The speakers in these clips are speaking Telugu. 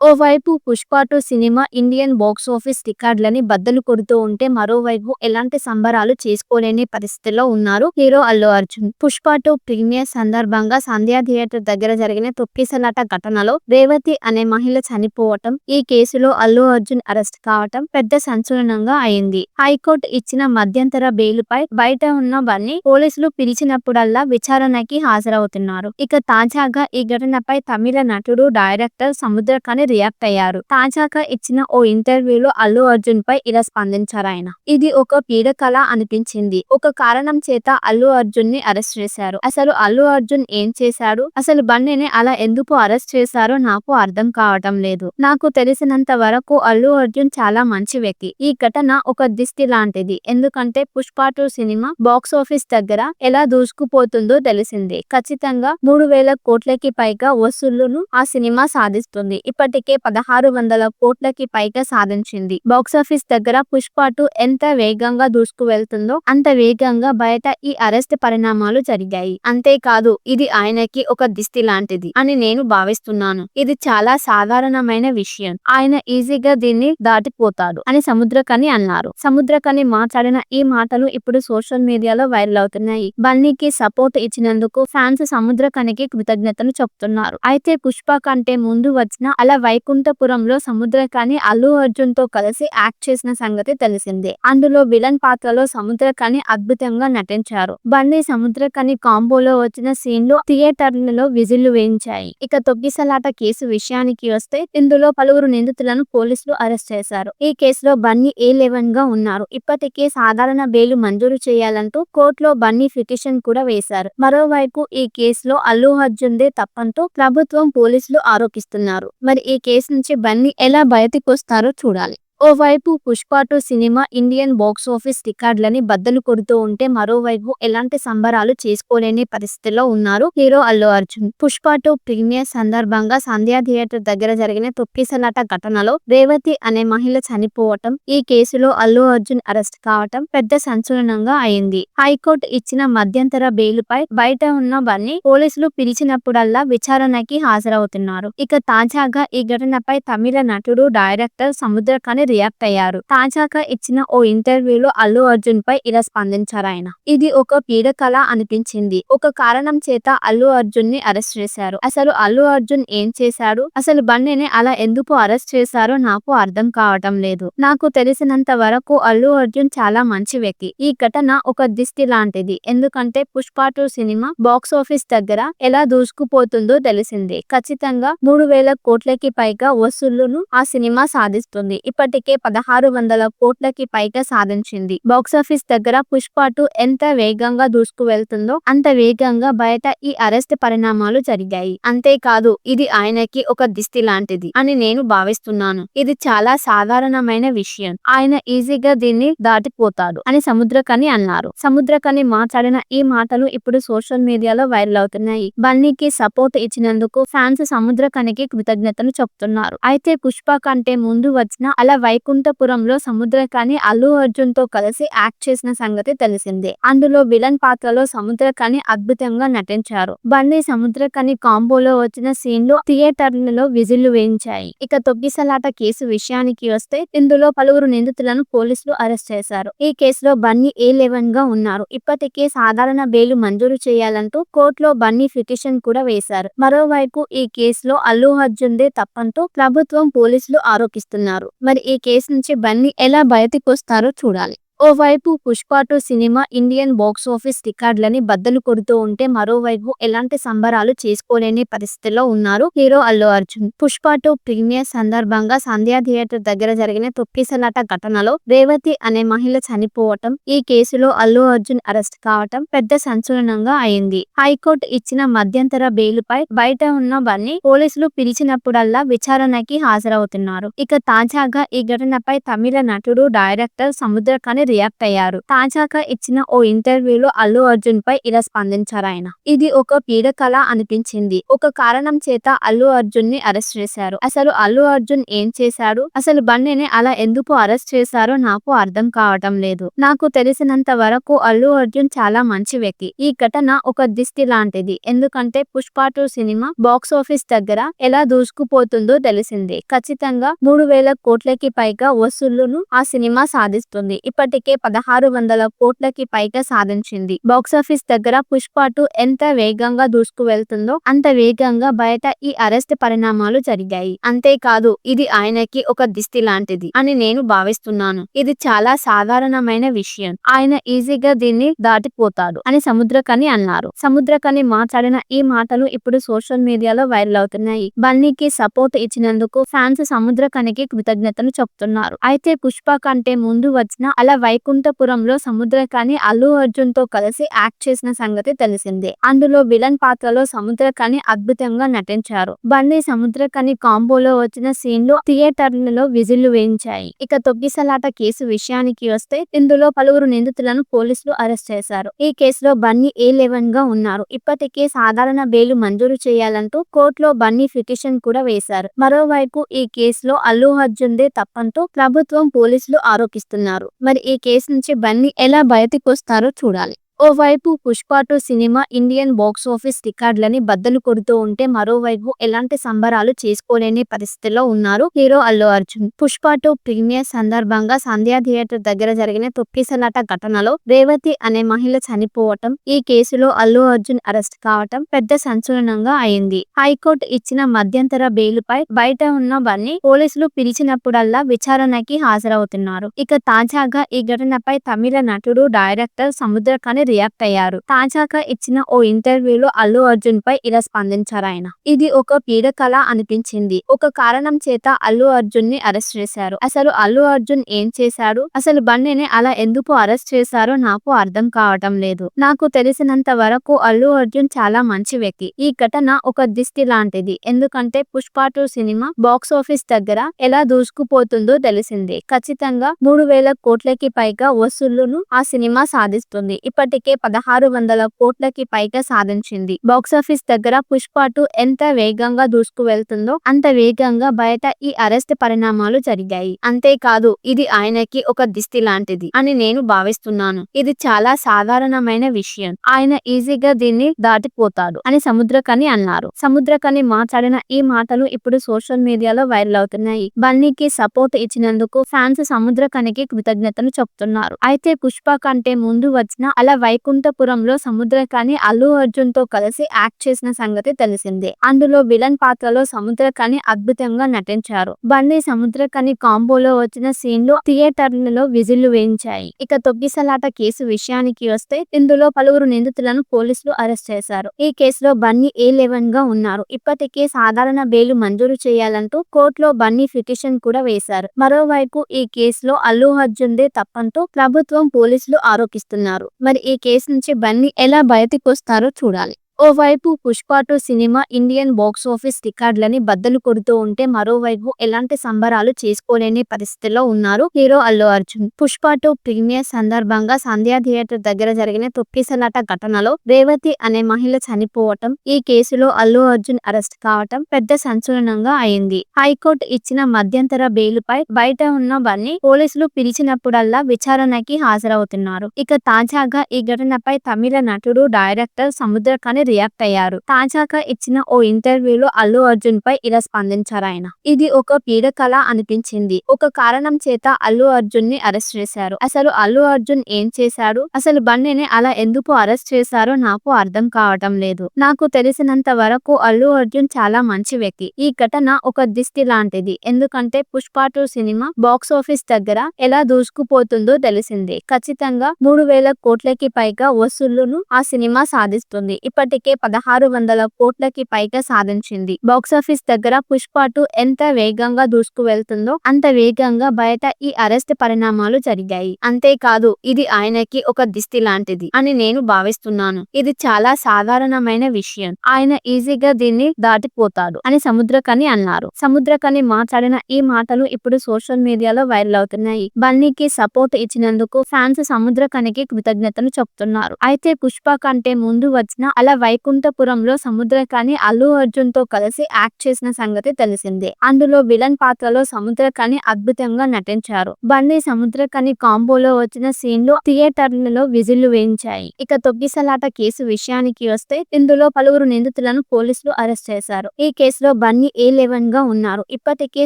ఓవైపు 'పుష్ప 2' సినిమా ఇండియన్ బాక్సాఫీస్ రికార్డులని బద్దలు కొడుతూ ఉంటే, మరోవైపు ఎలాంటి సంబరాలు చేసుకోలేని పరిస్థితిలో ఉన్నారు హీరో అల్లు అర్జున్. 'పుష్ప 2' ప్రీమియర్ సందర్భంగా సంధ్య థియేటర్ దగ్గర జరిగిన తొక్కిసలాట ఘటనలో రేవతి అనే మహిళ చనిపోవటం, ఈ కేసులో అల్లు అర్జున్ అరెస్ట్ కావటం పెద్ద సంచలనంగా అయింది. హైకోర్టు ఇచ్చిన మధ్యంతర బెయిలుపై బయట ఉన్న బన్నీ పోలీసులు పిలిచినప్పుడల్లా విచారణకి హాజరవుతున్నారు. ఇక తాజాగా ఈ ఘటనపై తమిళ నటుడు, డైరెక్టర్ సముద్రఖని రియాక్ట్ అయ్యారు. తాజాగా ఇచ్చిన ఓ ఇంటర్వ్యూలో అల్లు అర్జున్ పై ఇలా స్పందించారాయన. ఇది ఒక పీడకల అనిపించింది. ఒక కారణం చేత అల్లు అర్జున్ ని అరెస్ట్ చేశారు. అసలు అల్లు అర్జున్ ఏం చేశాడు? అసలు బన్నీని అలా ఎందుకు అరెస్ట్ చేశారో నాకు అర్థం కావటం లేదు. నాకు తెలిసినంత వరకు అల్లు అర్జున్ చాలా మంచి వ్యక్తి. ఈ ఘటన ఒక దిష్టి లాంటిది. ఎందుకంటే 'పుష్ప 2' సినిమా బాక్సాఫీస్ దగ్గర ఎలా దూసుకుపోతుందో తెలిసిందే. ఖచ్చితంగా 3,000 కోట్లకి పైగా వసూళ్లను ఆ సినిమా సాధిస్తుంది. ఇప్పటికే 1,600 కోట్లకి పైగా సాధించింది. బాక్సాఫీస్ దగ్గర 'పుష్ప 2' ఎంత వేగంగా దూసుకు వెళ్తుందో అంత వేగంగా బయట ఈ అరెస్ట్ పరిణామాలు జరిగాయి. అంతేకాదు, ఇది ఆయనకి ఒక దిష్టి లాంటిది అని నేను భావిస్తున్నాను. ఇది చాలా సాధారణమైన విషయం. ఆయన ఈజీగా దీన్ని దాటిపోతాడు అని సముద్రఖని అన్నారు. సముద్రఖని మాట్లాడిన ఈ మాటలు ఇప్పుడు సోషల్ మీడియాలో వైరల్ అవుతున్నాయి. బన్నీకి సపోర్ట్ ఇచ్చినందుకు ఫ్యాన్స్ సముద్రఖనికి కృతజ్ఞతలు చెప్తున్నారు. అయితే 'పుష్ప' కంటే ముందు వచ్చిన అల వైకుంఠపురంలో సముద్రఖని అల్లు అర్జున్ తో కలిసి యాక్ట్ చేసిన సంగతి తెలిసిందే. అందులో విలన్ పాత్రలో సముద్రఖని అద్భుతంగా నటించారు. బన్నీ సముద్రఖని కాంబోలో వచ్చిన సీన్లు థియేటర్లలో విజిల్లు వేయించాయి. ఇక తొక్కిసలాట కేసు విషయానికి వస్తే, ఇందులో పలువురు నిందితులను పోలీసులు అరెస్ట్ చేశారు. ఈ కేసులో బన్నీ A11 గా ఉన్నారు. ఇప్పటికే సాధారణ బెయిల్ మంజూరు చేయాలంటూ కోర్టులో బన్నీ పిటిషన్ కూడా వేశారు. మరోవైపు ఈ కేసులో అల్లు అర్జున్దే తప్పంటూ ప్రభుత్వం, పోలీసులు ఆరోపిస్తున్నారు. మరి ఈ కేసు నుంచి బన్నీ ఎలా బయటికొస్తారో చూడాలి. ఓవైపు 'పుష్ప 2' సినిమా ఇండియన్ బాక్సాఫీస్ రికార్డులని బద్దలు కొడుతూ ఉంటే, మరోవైపు ఎలాంటి సంబరాలు చేసుకోలేని పరిస్థితిలో ఉన్నారు హీరో అల్లు అర్జున్. 'పుష్ప 2' ప్రీమియర్ సందర్భంగా సంధ్య థియేటర్ దగ్గర జరిగిన తొక్కిసలాట ఘటనలో రేవతి అనే మహిళ చనిపోవటం, ఈ కేసులో అల్లు అర్జున్ అరెస్ట్ కావటం పెద్ద సంచలనంగా అయింది. హైకోర్టు ఇచ్చిన మధ్యంతర బెయిలుపై బయట ఉన్న బన్నీ పోలీసులు పిలిచినప్పుడల్లా విచారణకి హాజరవుతున్నారు. ఇక తాజాగా ఈ ఘటనపై తమిళ నటుడు, డైరెక్టర్ సముద్రఖని రియాక్ట్ అయ్యారు. తాజాగా ఇచ్చిన ఓ ఇంటర్వ్యూలో అల్లు అర్జున్ పై ఇలా స్పందించారాయన. ఇది ఒక పీడకల అనిపించింది. ఒక కారణం చేత అల్లు అర్జున్ ని అరెస్ట్ చేశారు. అసలు అల్లు అర్జున్ ఏం చేశాడు? అసలు బన్నీని అలా ఎందుకు అరెస్ట్ చేశారో నాకు అర్థం కావటం లేదు. నాకు తెలిసినంత వరకు అల్లు అర్జున్ చాలా మంచి వ్యక్తి. ఈ ఘటన ఒక దిష్టి లాంటిది. ఎందుకంటే 'పుష్ప 2' సినిమా బాక్సాఫీస్ దగ్గర ఎలా దూసుకుపోతుందో తెలిసిందే. ఖచ్చితంగా 3,000 కోట్లకి పైగా వసూళ్లను ఆ సినిమా సాధిస్తుంది. ఇప్పటికే 1,600 కోట్లకి పైగా సాధించింది. బాక్సాఫీస్ దగ్గర 'పుష్ప 2' ఎంత వేగంగా దూసుకు వెళ్తుందో అంత వేగంగా బయట ఈ అరెస్ట్ పరిణామాలు జరిగాయి. అంతేకాదు, ఇది ఆయనకి ఒక దిష్టి లాంటిది అని నేను భావిస్తున్నాను. ఇది చాలా సాధారణమైన విషయం. ఆయన ఈజీగా దీన్ని దాటిపోతాడు అని సముద్రఖని అన్నారు. సముద్రఖని మాట్లాడిన ఈ మాటలు ఇప్పుడు సోషల్ మీడియాలో వైరల్ అవుతున్నాయి. బన్నీకి సపోర్ట్ ఇచ్చినందుకు ఫ్యాన్స్ సముద్రఖనికి కృతజ్ఞతలు చెప్తున్నారు. అయితే 'పుష్ప' కంటే ముందు వచ్చిన అల వైకుంఠపురంలో సముద్రఖని అల్లు అర్జున్ తో కలిసి యాక్ట్ చేసిన సంగతి తెలిసిందే. అందులో విలన్ పాత్రలో సముద్రఖని అద్భుతంగా నటించారు. బన్నీ సముద్రఖని కాంబోలో వచ్చిన సీన్లు థియేటర్లలో విజిల్లు వేయించాయి. ఇక తొక్కిసలాట కేసు విషయానికి వస్తే, ఇందులో పలువురు నిందితులను పోలీసులు అరెస్ట్ చేశారు. ఈ కేసులో బన్నీ A11 గా ఉన్నారు. ఇప్పటికే సాధారణ బెయిల్ మంజూరు చేయాలంటూ కోర్టులో బన్నీ పిటిషన్ కూడా వేశారు. మరోవైపు ఈ కేసులో అల్లు అర్జున్దే తప్పంటూ ప్రభుత్వం, పోలీసులు ఆరోపిస్తున్నారు. మరి ఈ కేసు నుంచి బన్నీ ఎలా బయటికొస్తారో చూడాలి. ఓవైపు 'పుష్ప 2' సినిమా ఇండియన్ బాక్సాఫీస్ రికార్డులని బద్దలు కొడుతూ ఉంటే, మరోవైపు ఎలాంటి సంబరాలు చేసుకోలేని పరిస్థితిలో ఉన్నారు హీరో అల్లు అర్జున్. 'పుష్ప 2' ప్రీమియర్ సందర్భంగా సంధ్య థియేటర్ దగ్గర జరిగిన తొక్కిసలాట ఘటనలో రేవతి అనే మహిళ చనిపోవటం, ఈ కేసులో అల్లు అర్జున్ అరెస్ట్ కావటం పెద్ద సంచలనంగా అయింది. హైకోర్టు ఇచ్చిన మధ్యంతర బెయిలుపై బయట ఉన్న బన్నీ పోలీసులు పిలిచినప్పుడల్లా విచారణకి హాజరవుతున్నారు. ఇక తాజాగా ఈ ఘటనపై తమిళ నటుడు, డైరెక్టర్ సముద్రఖని రియాక్ట్ అయ్యారు. తాజాగా ఇచ్చిన ఓ ఇంటర్వ్యూలో అల్లు అర్జున్ పై ఇలా స్పందించారాయన. ఇది ఒక పీడకల అనిపించింది. ఒక కారణం చేత అల్లు అర్జున్ ని అరెస్ట్ చేశారు. అసలు అల్లు అర్జున్ ఏం చేశాడు? అసలు బన్నీని అలా ఎందుకు అరెస్ట్ చేశారో నాకు అర్థం కావటం లేదు. నాకు తెలిసినంత వరకు అల్లు అర్జున్ చాలా మంచి వ్యక్తి. ఈ ఘటన ఒక దిష్టి లాంటిది. ఎందుకంటే పుష్ప 2 సినిమా బాక్స్ ఆఫీస్ దగ్గర ఎలా దూసుకుపోతుందో తెలిసిందే. ఖచ్చితంగా 3,000 కోట్లకి పైగా వసూళ్లను ఆ సినిమా సాధిస్తుంది. ఇప్పటికే 1,600 కోట్లకి పైగా సాధించింది. బాక్సాఫీస్ దగ్గర పుష్ప 2 ఎంత వేగంగా దూసుకు వెళ్తుందో అంత వేగంగా బయట ఈ అరెస్ట్ పరిణామాలు జరిగాయి. అంతేకాదు ఇది ఆయనకి ఒక దిష్టి లాంటిది అని నేను భావిస్తున్నాను. ఇది చాలా సాధారణమైన విషయం. ఆయన ఈజీగా దీన్ని దాటిపోతాడు అని సముద్రకని అన్నారు. సముద్రకని మాట్లాడిన ఈ మాటలు ఇప్పుడు సోషల్ మీడియాలో వైరల్ అవుతున్నాయి. బన్నీకి సపోర్ట్ ఇచ్చినందుకు ఫ్యాన్స్ సముద్రకనికి కృతజ్ఞతలు చెప్తున్నారు. అయితే పుష్ప కంటే ముందు వచ్చిన అల వైకుంఠపురంలో సముద్రకని అల్లు అర్జున్ తో కలిసి యాక్ట్ చేసిన సంగతి తెలిసిందే. అందులో విలన్ పాత్రలో సముద్రకని అద్భుతంగా నటించారు. బన్నీ సముద్రకని కాంబోలో వచ్చిన సీన్లు థియేటర్లలో విజిల్లు వేయించాయి. ఇక తొక్కిసలాట కేసు విషయానికి వస్తే ఇందులో పలువురు నిందితులను పోలీసులు అరెస్ట్ చేశారు. ఈ కేసులో బన్నీ A11 గా ఉన్నారు. ఇప్పటికే సాధారణ బెయిల్ మంజూరు చేయాలంటూ కోర్టులో బన్నీ పిటిషన్ కూడా వేశారు. మరోవైపు ఈ కేసులో అల్లు అర్జున్ దే తప్పంటూ ప్రభుత్వం పోలీసులు ఆరోపిస్తున్నారు. మరి ఈ కేసు నుంచి బన్నీ ఎలా బయటకొస్తారో చూడాలి. ఓవైపు Pushpa 2 cinema Indian box office రికార్డులని బద్దలు కొడుతూ ఉంటే మరోవైపు ఎలాంటి సంబరాలు చేసుకోలేని పరిస్థితిలో ఉన్నారు హీరో అల్లు అర్జున్. పుష్ప 2 ప్రీమియర్ సందర్భంగా సంధ్యా థియేటర్ దగ్గర జరిగిన తొక్కిసలాట ఘటనలో రేవతి అనే మహిళ చనిపోవటం, ఈ కేసులో అల్లు అర్జున్ అరెస్ట్ కావటం పెద్ద సంచలనంగా అయింది. హైకోర్టు ఇచ్చిన మధ్యంతర బెయిలుపై బయట ఉన్న బన్నీ పోలీసులు పిలిచినప్పుడల్లా విచారణకి హాజరవుతున్నారు. ఇక తాజాగా ఈ ఘటనపై తమిళ నటుడు డైరెక్టర్ సముద్రకని రియాక్ట్ అయ్యారు. తాజాగా ఇచ్చిన ఓ ఇంటర్వ్యూలో అల్లు అర్జున్ పై ఇలా స్పందించారాయన. ఇది ఒక పీడకల అనిపించింది. ఒక కారణం చేత అల్లు అర్జున్ ని అరెస్ట్ చేశారు. అసలు అల్లు అర్జున్ ఏం చేశాడు? అసలు బన్నీని అలా ఎందుకు అరెస్ట్ చేశారో నాకు అర్థం కావటం లేదు. నాకు తెలిసినంత వరకు అల్లు అర్జున్ చాలా మంచి వ్యక్తి. ఈ ఘటన ఒక దిష్టి లాంటిది. ఎందుకంటే పుష్ప 2 సినిమా బాక్స్ ఆఫీస్ దగ్గర ఎలా దూసుకుపోతుందో తెలిసిందే. ఖచ్చితంగా 3,000 కోట్లకి పైగా వసూళ్లను ఆ సినిమా సాధిస్తుంది. ఇప్పటికే 1,600 కోట్లకి పైగా సాధించింది. బాక్సాఫీస్ దగ్గర పుష్ప 2 ఎంత వేగంగా దూసుకు వెళ్తుందో అంత వేగంగా బయట ఈ అరెస్ట్ పరిణామాలు జరిగాయి. అంతేకాదు ఇది ఆయనకి ఒక దిష్టి లాంటిది అని నేను భావిస్తున్నాను. ఇది చాలా సాధారణమైన విషయం. ఆయన ఈజీగా దీన్ని దాటిపోతాడు అని సముద్రకని అన్నారు. సముద్రకని మాట్లాడిన ఈ మాటలు ఇప్పుడు సోషల్ మీడియాలో వైరల్ అవుతున్నాయి. బన్నీకి సపోర్ట్ ఇచ్చినందుకు ఫ్యాన్స్ సముద్రకనికి కృతజ్ఞతలు చెప్తున్నారు. అయితే పుష్ప కంటే ముందు వచ్చిన అల వైకుంఠపురంలో సముద్రకని అల్లు అర్జున్ తో కలిసి యాక్ట్ చేసిన సంగతి తెలిసిందే. అందులో విలన్ పాత్రలో సముద్రకని అద్భుతంగా నటించారు. బన్నీ సముద్రకని కాంబోలో వచ్చిన సీన్లు థియేటర్లలో విజిల్లు వేయించాయి. ఇక తొక్కిసలాట కేసు విషయానికి వస్తే ఇందులో పలువురు నిందితులను పోలీసులు అరెస్ట్ చేశారు. ఈ కేసులో బన్నీ A11 గా ఉన్నారు. ఇప్పటికే సాధారణ బెయిల్ మంజూరు చేయాలంటూ కోర్టులో బన్నీ పిటిషన్ కూడా వేశారు. మరోవైపు ఈ కేసులో అల్లు అర్జున్ దే తప్పంటూ ప్రభుత్వం పోలీసులు ఆరోపిస్తున్నారు. మరి ఈ కేసు నుంచి బన్నీ ఎలా బయటకొస్తారో చూడాలి. ఓవైపు Pushpa 2 cinema Indian box office రికార్డులని బద్దలు కొడుతూ ఉంటే మరోవైపు ఎలాంటి సంబరాలు చేసుకోలేని పరిస్థితిలో ఉన్నారు హీరో అల్లు అర్జున్. పుష్ప 2 ప్రీమియర్ సందర్భంగా సంధ్యా థియేటర్ దగ్గర జరిగిన తొక్కిసలాట ఘటనలో రేవతి అనే మహిళ చనిపోవటం, ఈ కేసులో అల్లు అర్జున్ అరెస్ట్ కావటం పెద్ద సంచలనంగా అయింది. హైకోర్టు ఇచ్చిన మధ్యంతర బెయిలుపై బయట ఉన్న బన్నీ పోలీసులు పిలిచినప్పుడల్లా విచారణకి హాజరవుతున్నారు. ఇక తాజాగా ఈ ఘటనపై తమిళ నటుడు డైరెక్టర్ సముద్రకని రియాక్ట్ అయ్యారు. తాజాగా ఇచ్చిన ఓ ఇంటర్వ్యూలో అల్లు అర్జున్ పై ఇలా స్పందించారాయన. ఇది ఒక పీడకల అనిపించింది. ఒక కారణం చేత అల్లు అర్జున్ ని అరెస్ట్ చేశారు. అసలు అల్లు అర్జున్ ఏం చేశాడు? అసలు బన్నీని అలా ఎందుకు అరెస్ట్ చేశారో నాకు అర్థం కావటం లేదు. నాకు తెలిసినంత వరకు అల్లు అర్జున్ చాలా మంచి వ్యక్తి. ఈ ఘటన ఒక దిష్టి లాంటిది. ఎందుకంటే పుష్ప 2 సినిమా బాక్స్ ఆఫీస్ దగ్గర ఎలా దూసుకుపోతుందో తెలిసిందే. ఖచ్చితంగా 3,000 కోట్లకి పైగా వసూళ్లను ఆ సినిమా సాధిస్తుంది. ఇప్పటికే ఇప్పటికే 1600 కోట్లకి పైగా సాధించింది. బాక్సాఫీస్ దగ్గర పుష్ప 2 ఎంత వేగంగా దూసుకువెళ్తుందో అంత వేగంగా బయట ఈ అరెస్ట్ పరిణామాలు జరిగాయి. అంతేకాదు ఇది ఆయనకి ఒక దిష్టి లాంటిది అని నేను భావిస్తున్నాను. ఇది చాలా సాధారణమైన విషయం. ఆయన ఈజీగా దీన్ని దాటిపోతాడు అని సముద్రకని అన్నారు. సముద్రకని మాట్లాడిన ఈ మాటలు ఇప్పుడు సోషల్ మీడియాలో వైరల్ అవుతున్నాయి. బన్నీకి సపోర్ట్ ఇచ్చినందుకు ఫ్యాన్స్ సముద్రకనికి కృతజ్ఞతలు చెప్తున్నారు. అయితే పుష్ప కంటే ముందు వచ్చిన అల వైకుంఠపురంలో సముద్రకని అల్లు అర్జున్ తో కలిసి యాక్ట్ చేసిన సంగతి తెలిసిందే. అందులో విలన్ పాత్రలో సముద్రకని అద్భుతంగా నటించారు. బన్నీ సముద్రకని కాంబోలో వచ్చిన సీన్లు థియేటర్లలో విజిల్లు వేయించాయి. ఇక తొక్కిసలాట కేసు విషయానికి వస్తే ఇందులో పలువురు నిందితులను పోలీసులు అరెస్ట్ చేశారు. ఈ కేసులో బన్నీ A11 గా ఉన్నారు. ఇప్పటికే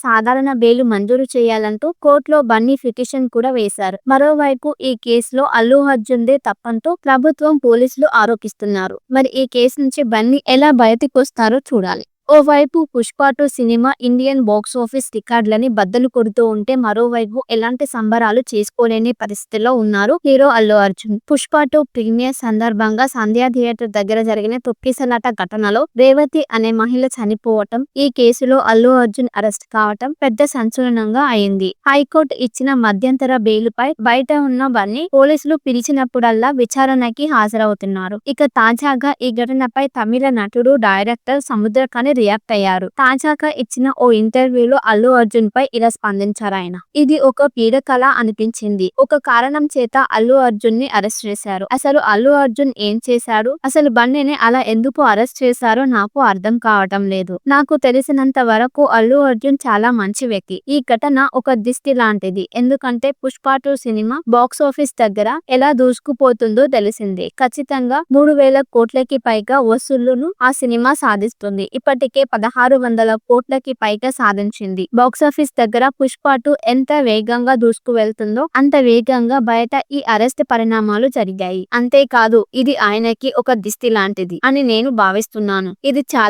సాధారణ బెయిల్ మంజూరు చేయాలంటూ కోర్టులో బన్నీ పిటిషన్ కూడా వేశారు. మరోవైపు ఈ కేసులో అల్లు అర్జున్దే తప్పంటూ ప్రభుత్వం పోలీసులు ఆరోపిస్తున్నారు. మరి ఈ కేసు నుంచి బన్నీ ఎలా బయటకొస్తారో చూడాలి. ఓవైపు Pushpa 2 cinema Indian box office రికార్డులని బద్దలు కొడుతూ ఉంటే మరోవైపు ఎలాంటి సంబరాలు చేసుకోలేని పరిస్థితిలో ఉన్నారు హీరో అల్లు అర్జున్. పుష్ప 2 ప్రీమియర్ సందర్భంగా సంధ్య థియేటర్ దగ్గర జరిగిన తొక్కిసలాట ఘటనలో రేవతి అనే మహిళ చనిపోవటం, ఈ కేసులో అల్లు అర్జున్ అరెస్ట్ కావటం పెద్ద సంచలనంగా అయింది. హైకోర్టు ఇచ్చిన మధ్యంతర బెయిలుపై బయట ఉన్న బన్నీ పోలీసులు పిలిచినప్పుడల్లా విచారణకి హాజరవుతున్నారు. ఇక తాజాగా ఈ ఘటనపై తమిళ నటుడు డైరెక్టర్ సముద్రకని రియాక్ట్ అయ్యారు. తాజాగా ఇచ్చిన ఓ ఇంటర్వ్యూలో అల్లు అర్జున్ పై ఇలా స్పందించారాయన. ఇది ఒక పీడకల అనిపించింది. ఒక కారణం చేత అల్లు అర్జున్ ని అరెస్ట్ చేశారు. అసలు అల్లు అర్జున్ ఏం చేశాడు? అసలు బన్నీని అలా ఎందుకు అరెస్ట్ చేశారో నాకు అర్థం కావటం లేదు. నాకు తెలిసినంత వరకు అల్లు అర్జున్ చాలా మంచి వ్యక్తి. ఈ ఘటన ఒక దిష్టి లాంటిది. ఎందుకంటే పుష్ప 2 సినిమా బాక్స్ ఆఫీస్ దగ్గర ఎలా దూసుకుపోతుందో తెలిసిందే. ఖచ్చితంగా 3000 కోట్లకి పైగా వసూళ్లను ఆ సినిమా సాధిస్తుంది. ఇప్పటికే 1600 కోట్లకి పైగా సాధించింది. బాక్సాఫీస్ దగ్గర పుష్ప 2 ఎంత వేగంగా దూసుకువెళ్తుందో అంత వేగంగా బయట ఈ అరెస్ట్ పరిణామాలు జరిగాయి. అంతేకాదు ఇది ఆయనకి ఒక దిష్టి లాంటిది అని నేను భావిస్తున్నాను. ఇది చాలా